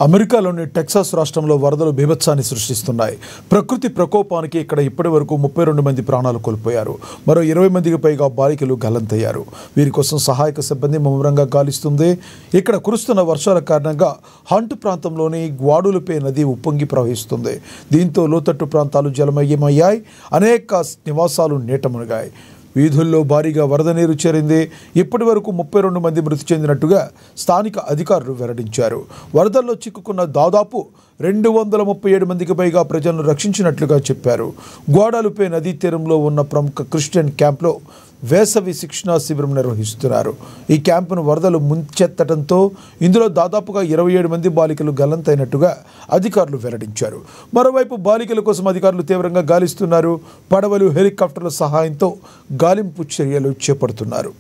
అమెరికాలోని టెక్సాస్ రాష్ట్రంలో వరదలు బీభత్సాన్ని సృష్టిస్తున్నాయి. ప్రకృతి ప్రకోపానికి ఇక్కడ ఇప్పటివరకు 32 మంది ప్రాణాలు కోల్పోయారు. మరో 20 మందికి పైగా బాలికలు గల్లంతయ్యారు. వీరి కోసం సహాయక సిబ్బంది ముమ్మరంగా గాలిస్తుంది. ఇక్కడ కురుస్తున్న వర్షాల కారణంగా హంట్ ప్రాంతంలోని గ్వాడులుపే నది ఉప్పొంగి ప్రవహిస్తుంది. దీంతో లోతట్టు ప్రాంతాలు జలమయమయ్యాయి. అనేక నివాసాలు నీట మునిగాయి. వీధుల్లో భారీగా వరద నీరు చేరింది. ఇప్పటి వరకు 32 మంది మృతి చెందినట్టుగా స్థానిక అధికారులు వెల్లడించారు. వరదల్లో చిక్కుకున్న దాదాపు 237 మందికి పైగా ప్రజలను రక్షించినట్లుగా చెప్పారు. గ్వాడాలుపే నదీ తీరంలో ఉన్న ప్రముఖ క్రిస్టియన్ క్యాంప్లో వేసవి శిక్షణా శిబిరం నిర్వహిస్తున్నారు. ఈ క్యాంపును వరదలు ముంచెత్తడంతో ఇందులో దాదాపుగా 27 మంది బాలికలు గల్లంతైనట్టుగా అధికారులు వెల్లడించారు. మరోవైపు బాలికల కోసం అధికారులు తీవ్రంగా గాలిస్తున్నారు. పడవలు, హెలికాప్టర్ల సహాయంతో గాలింపు చర్యలు చేపడుతున్నారు.